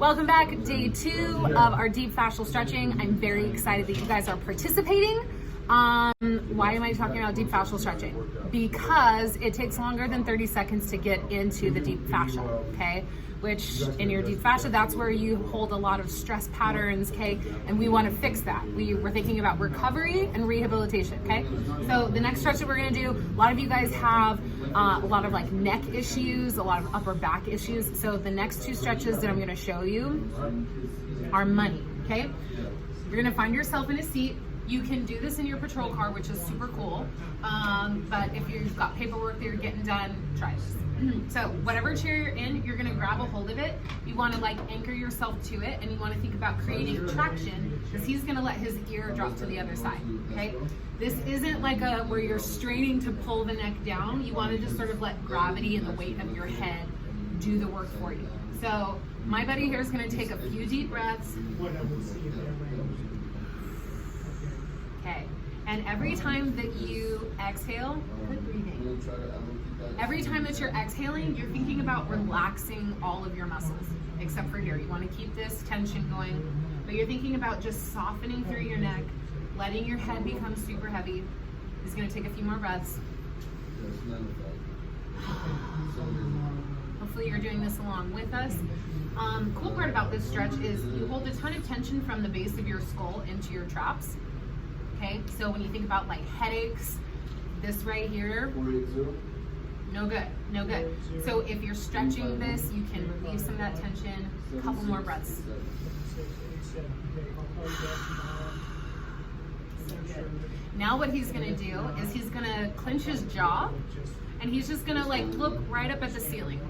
Welcome back, day 2 of our deep fascial stretching. I'm very excited that you guys are participating. Why am I talking about deep fascial stretching? Because it takes longer than 30 seconds to get into the deep fascia, okay? Which in your deep fascia, that's where you hold a lot of stress patterns, okay? And we want to fix that. We're thinking about recovery and rehabilitation, okay? So the next stretch that we're going to do, a lot of you guys have a lot of like neck issues, a lot of upper back issues. So the next 2 stretches that I'm going to show you are money, okay? You're going to find yourself in a seat. You can do this in your patrol car, which is super cool. But if you've got paperwork that you're getting done, try this. So whatever chair you're in, you're gonna grab a hold of it. You wanna like anchor yourself to it, and you wanna think about creating traction, because he's gonna let his ear drop to the other side, okay? This isn't like where you're straining to pull the neck down. You wanna just sort of let gravity and the weight of your head do the work for you. So my buddy here is gonna take a few deep breaths. Okay, and every time that you exhale, good breathing. Every time that you're exhaling, you're thinking about relaxing all of your muscles, except for here. You want to keep this tension going, but you're thinking about just softening through your neck, letting your head become super heavy. He's going to take a few more breaths. Hopefully you're doing this along with us. Cool part about this stretch is you hold a ton of tension from the base of your skull into your traps. Okay, so when you think about like headaches, this right here, no good, no good. So if you're stretching this, you can relieve some of that tension. A couple more breaths. So good. Now what he's gonna do is he's gonna clench his jaw, and he's just gonna like look right up at the ceiling.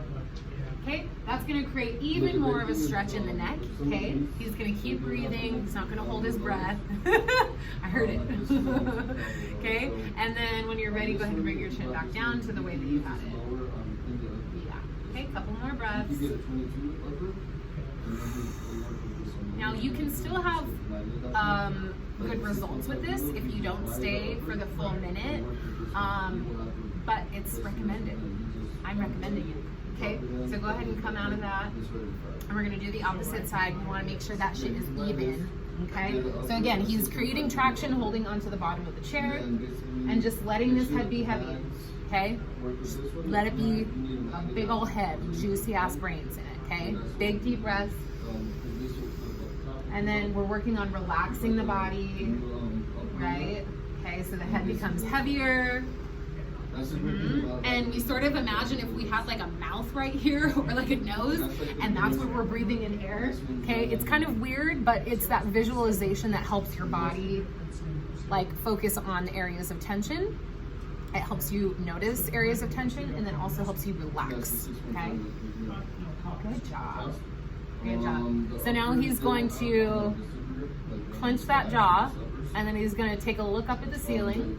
Okay, that's gonna create even more of a stretch in the neck, okay? He's gonna keep breathing, he's not gonna hold his breath. I heard it. Okay, and then when you're ready, go ahead and bring your chin back down to the way that you had it. Yeah, okay, couple more breaths. Now you can still have good results with this if you don't stay for the full minute, but it's recommended. I'm recommending it. Okay, so go ahead and come out of that, and we're gonna do the opposite side. We wanna make sure that shit is even, okay? So again, he's creating traction, holding onto the bottom of the chair, and just letting this head be heavy, okay? Just let it be a big old head, juicy ass brains in it, okay? Big deep breaths. And then we're working on relaxing the body, right? Okay, so the head becomes heavier. And we sort of imagine if we had like a mouth right here or like a nose, and that's where we're breathing in air. Okay, it's kind of weird, but it's that visualization that helps your body like focus on areas of tension. It helps you notice areas of tension, and then also helps you relax. Okay, good job. Good job. So now he's going to clench that jaw, and then he's going to take a look up at the ceiling.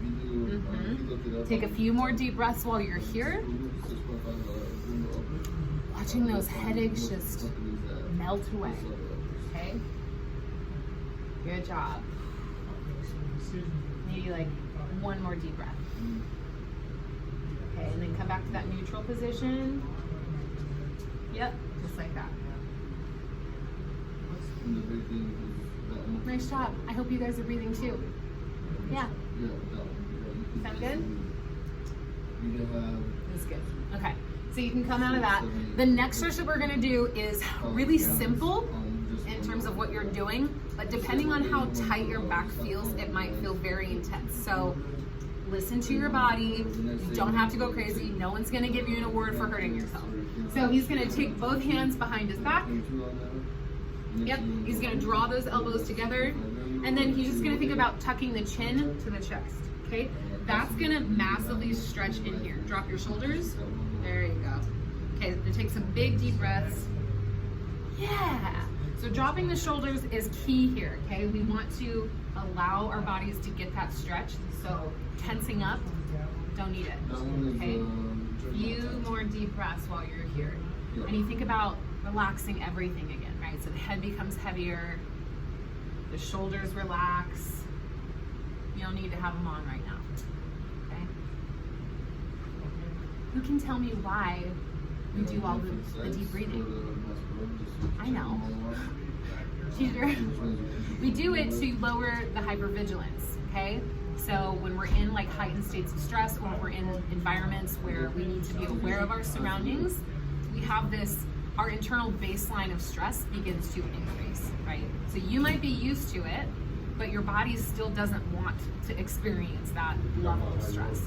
Take a few more deep breaths while you're here. Watching those headaches just melt away. Okay? Good job. Maybe like one more deep breath. Okay, and then come back to that neutral position. Yep, just like that. Nice job. I hope you guys are breathing too. Yeah. Sound good? That's good. Okay, so you can come out of that. The next stretch that we're gonna do is really simple in terms of what you're doing, but depending on how tight your back feels, it might feel very intense. So listen to your body. You don't have to go crazy. No one's gonna give you an award for hurting yourself. So he's gonna take both hands behind his back. Yep, he's gonna draw those elbows together, and then he's just gonna think about tucking the chin to the chest, okay? That's gonna massively stretch in here. Drop your shoulders. There you go. Okay, then take some big deep breaths. Yeah. So dropping the shoulders is key here, okay? We want to allow our bodies to get that stretch. So tensing up, don't need it, okay? Few more deep breaths while you're here. And you think about relaxing everything again, right? So the head becomes heavier, the shoulders relax. You don't need to have them on right now. Okay? Who can tell me why we do all the deep breathing? I know. Teacher. We do it to lower the hypervigilance, okay? So when we're in like heightened states of stress, or we're in environments where we need to be aware of our surroundings, we have this, our internal baseline of stress begins to increase, right? So you might be used to it, but your body still doesn't want to experience that level of stress.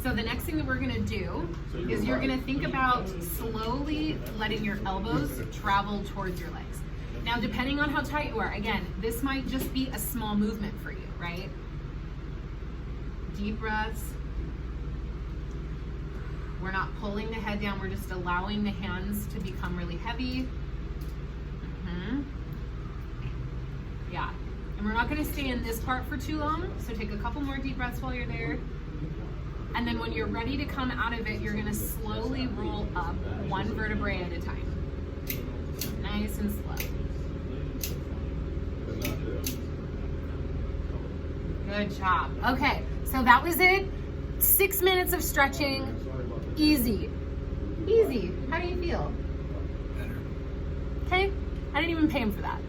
So the next thing that we're gonna do is you're gonna think about slowly letting your elbows travel towards your legs. Now, depending on how tight you are, again, this might just be a small movement for you, right? Deep breaths. We're not pulling the head down, we're just allowing the hands to become really heavy. Yeah, and we're not gonna stay in this part for too long, so take a couple more deep breaths while you're there. And then when you're ready to come out of it, you're gonna slowly roll up one vertebrae at a time. Nice and slow. Good job. Okay, so that was it. 6 minutes of stretching. Easy. Easy. How do you feel? Better. Okay, I didn't even pay him for that.